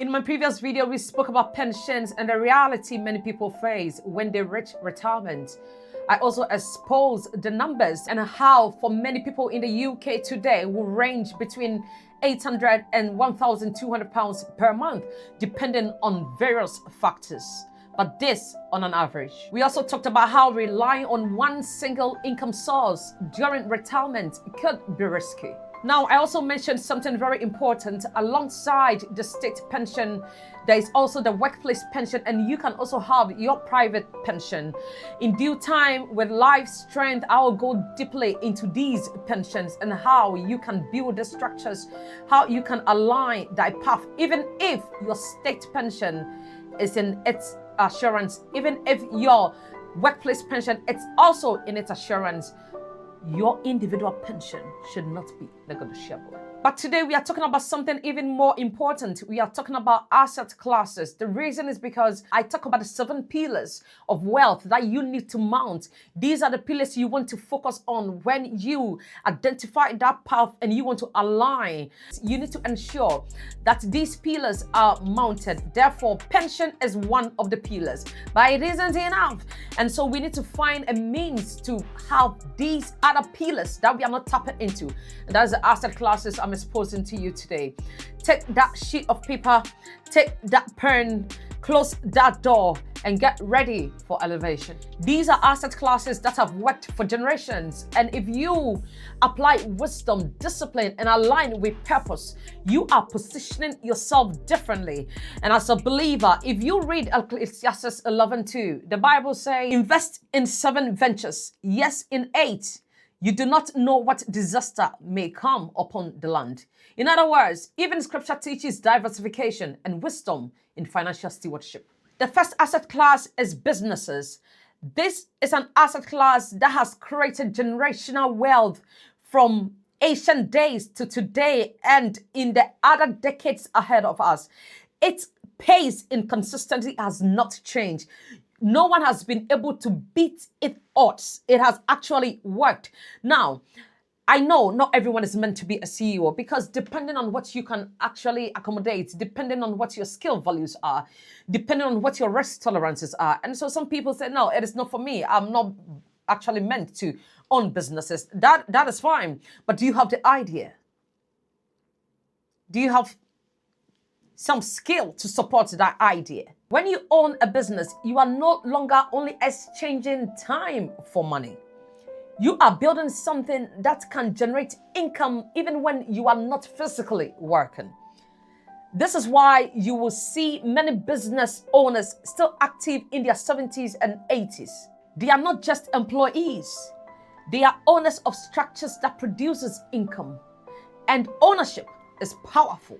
In my previous video, we spoke about pensions and the reality many people face when they reach retirement. I also exposed the numbers and how for many people in the UK today will range between 800 and 1,200 pounds per month, depending on various factors. But this on an average. We also talked about how relying on one single income source during retirement could be risky. Now, I also mentioned something very important. Alongside the state pension, there is also the workplace pension, and you can also have your private pension. In due time, with life strength, I will go deeply into these pensions and how you can build the structures, how you can align that path, even if your state pension is in its assurance, even if your workplace pension it's also in its assurance. Your individual pension should not be negotiable. But today we are talking about something even more important. We are talking about asset classes. The reason is because I talk about the 7 pillars of wealth that you need to mount. These are the pillars you want to focus on when you identify that path and you want to align. You need to ensure that these pillars are mounted. Therefore, pension is one of the pillars, but it isn't enough. And so we need to find a means to have these other pillars that we are not tapping into. And that's the asset classes I'm exposing to you today. Take that sheet of paper, take that pen, close that door, and get ready for elevation. These are asset classes that have worked for generations. And if you apply wisdom, discipline, and align with purpose, you are positioning yourself differently. And as a believer, if you read Ecclesiastes 11:2, the Bible says, invest in 7 ventures, yes, in 8. You do not know what disaster may come upon the land. In other words, even scripture teaches diversification and wisdom in financial stewardship. The first asset class is businesses. This is an asset class that has created generational wealth from ancient days to today and in the other decades ahead of us. Its pace in consistency has not changed. No one has been able to beat its odds. It has actually worked. Now, I know not everyone is meant to be a CEO because depending on what you can actually accommodate, depending on what your skill values are, depending on what your risk tolerances are. And so some people say, no, it is not for me. I'm not actually meant to own businesses. That is fine. But do you have the idea? Do you have some skill to support that idea? When you own a business, you are no longer only exchanging time for money. You are building something that can generate income even when you are not physically working. This is why you will see many business owners still active in their 70s and 80s. They are not just employees. They are owners of structures that produces income. And ownership is powerful.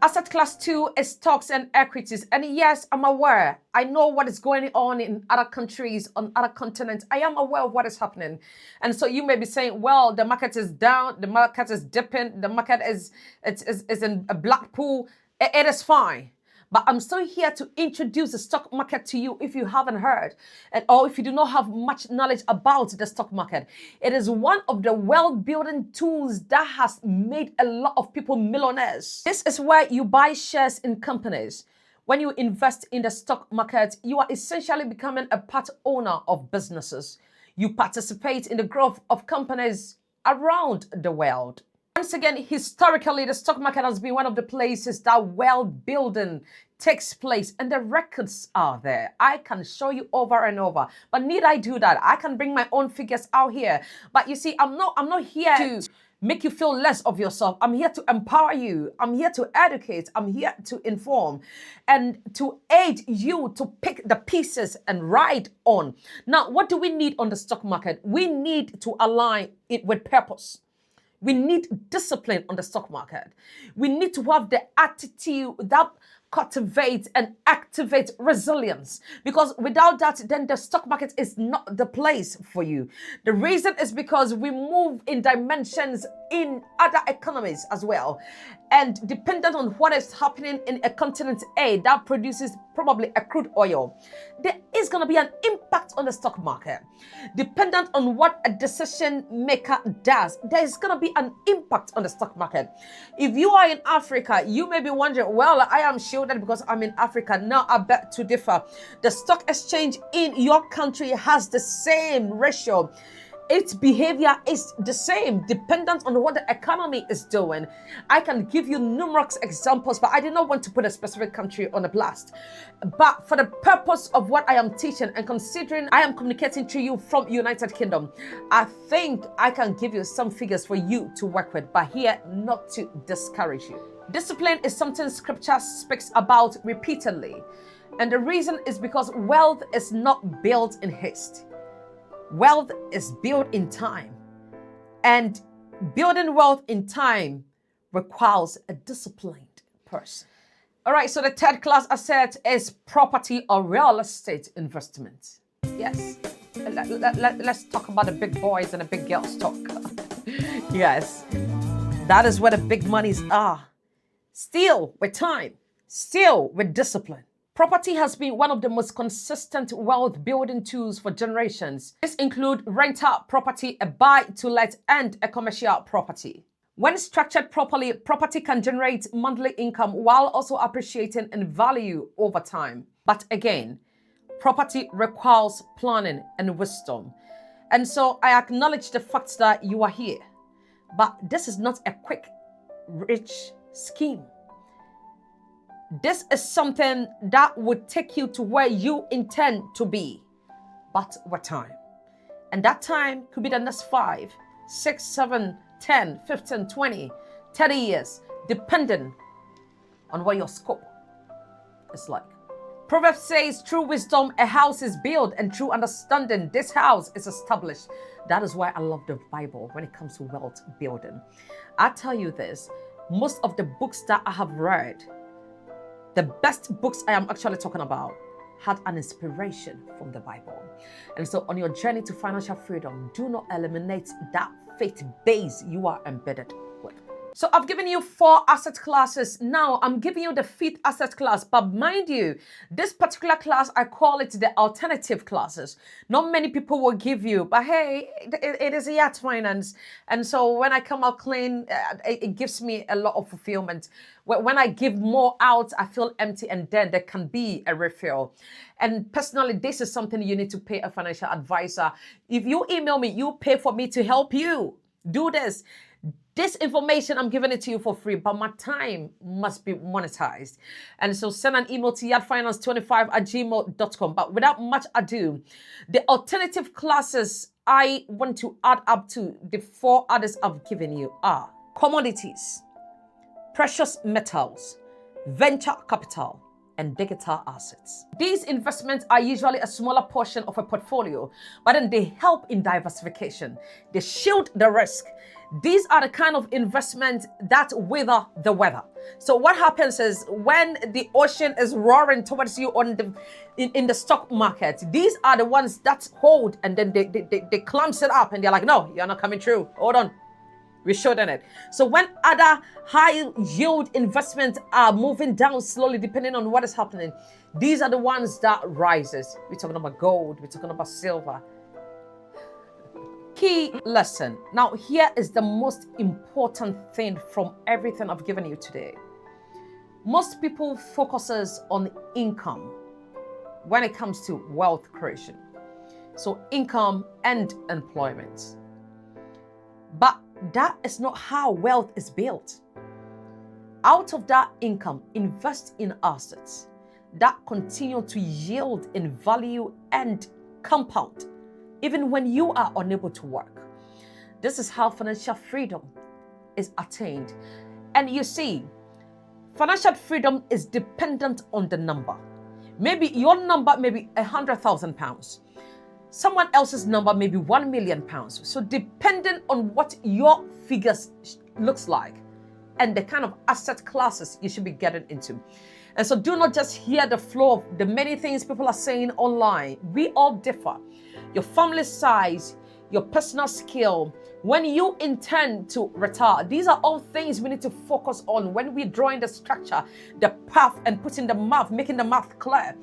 Asset class 2 is stocks and equities. And yes, I'm aware. I know what is going on in other countries, on other continents. I am aware of what is happening. And so you may be saying, well, the market is down, the market is dipping, the market is in a black pool. It is fine. But I'm still here to introduce the stock market to you if you haven't heard, or if you do not have much knowledge about the stock market. It is one of the wealth-building tools that has made a lot of people millionaires. This is where you buy shares in companies. When you invest in the stock market, you are essentially becoming a part owner of businesses. You participate in the growth of companies around the world. Once again, historically, the stock market has been one of the places that wealth building takes place, and the records are there. I can show you over and over, but need I do that? I can bring my own figures out here. But you see, I'm not here to make you feel less of yourself. I'm here to empower you. I'm here to educate. I'm here to inform and to aid you to pick the pieces and ride on. Now, what do we need on the stock market? We need to align it with purpose. We need discipline on the stock market. We need to have the attitude that cultivates and activates resilience, because without that, then the stock market is not the place for you. The reason is because we move in dimensions in other economies as well. And dependent on what is happening in a continent A that produces probably a crude oil, there is going to be an impact on the stock market. Dependent on what a decision maker does, there is going to be an impact on the stock market. If you are in Africa, you may be wondering, well, I am shielded show that because I'm in Africa. No, I beg to differ. The stock exchange in your country has the same ratio. Its behavior is the same, dependent on what the economy is doing. I can give you numerous examples, but I did not want to put a specific country on a blast. But for the purpose of what I am teaching, and considering I am communicating to you from United Kingdom, I think I can give you some figures for you to work with, but here not to discourage you. Discipline is something scripture speaks about repeatedly. And the reason is because wealth is not built in haste. Wealth is built in time, and building wealth in time requires a disciplined person. All right, so the third class asset is property or real estate investment. Yes, let's talk about the big boys and the big girls talk. Yes, that is where the big monies are. Still with time, still with discipline. Property has been one of the most consistent wealth building tools for generations. This includes rental property, a buy-to-let, and a commercial property. When structured properly, property can generate monthly income while also appreciating in value over time. But again, property requires planning and wisdom. And so I acknowledge the fact that you are here. But this is not a quick, rich scheme. This is something that would take you to where you intend to be, but with time. And that time could be the next 5, 6, 7, 10, 15, 20, 30 years, depending on what your scope is like. Proverbs says, through wisdom, a house is built, and through understanding, this house is established. That is why I love the Bible when it comes to wealth building. I tell you this, most of the books that I have read, the best books I am actually talking about, had an inspiration from the Bible. And so on your journey to financial freedom, do not eliminate that faith base you are embedded with. So I've given you 4 asset classes. Now I'm giving you the 5th asset class. But mind you, this particular class, I call it the alternative classes. Not many people will give you, but hey, it is YAT Finance. And so when I come out clean, it gives me a lot of fulfillment. When I give more out, I feel empty, and then there can be a refill. And personally, this is something you need to pay a financial advisor. If you email me, you pay for me to help you do this. This information, I'm giving it to you for free, but my time must be monetized. And so send an email to yatfinance25@gmail.com. But without much ado, the alternative classes I want to add up to the 4 others I've given you are commodities, precious metals, venture capital, and digital assets. These investments are usually a smaller portion of a portfolio, but then they help in diversification. They shield the risk. These are the kind of investments that weather the weather. So what happens is when the ocean is roaring towards you in the stock market, these are the ones that hold, and then they clamps it up, and they're like, no, you're not coming through. Hold on. We showed on it. So when other high yield investments are moving down slowly, depending on what is happening, these are the ones that rises. We're talking about gold. We're talking about silver. Key lesson. Now, here is the most important thing from everything I've given you today. Most people focuses on income when it comes to wealth creation. So income and employment. But that is not how wealth is built. Out of that income, invest in assets that continue to yield in value and compound, even when you are unable to work. This is how financial freedom is attained. And you see, financial freedom is dependent on the number. Maybe your number may be £100,000. Someone else's number may be £1 million. So depending on what your figures looks like and the kind of asset classes you should be getting into. And so do not just hear the flow of the many things people are saying online. We all differ. Your family size, your personal skill, when you intend to retire, these are all things we need to focus on when we're drawing the structure, the path, and putting the math, making the math clear.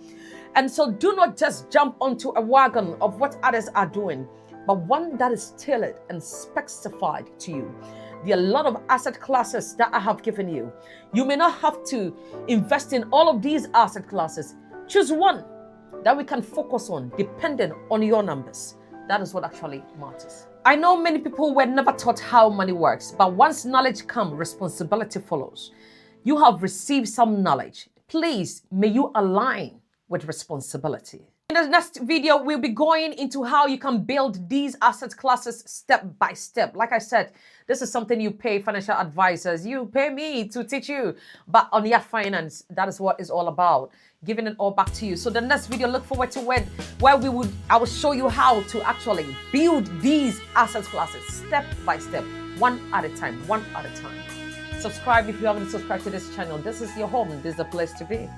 And so do not just jump onto a wagon of what others are doing, but one that is tailored and specified to you. There are a lot of asset classes that I have given you. You may not have to invest in all of these asset classes. Choose one that we can focus on depending on your numbers. That is what actually matters. I know many people were never taught how money works, but once knowledge comes, responsibility follows. You have received some knowledge. Please, may you align with responsibility. In the next video, we'll be going into how you can build these asset classes step by step. Like I said, this is something you pay financial advisors. You pay me to teach you. But on YAT Finance, that is what it's all about. Giving it all back to you. So the next video, look forward to where I will show you how to actually build these asset classes step by step, one at a time. Subscribe if you haven't subscribed to this channel. This is your home. This is the place to be.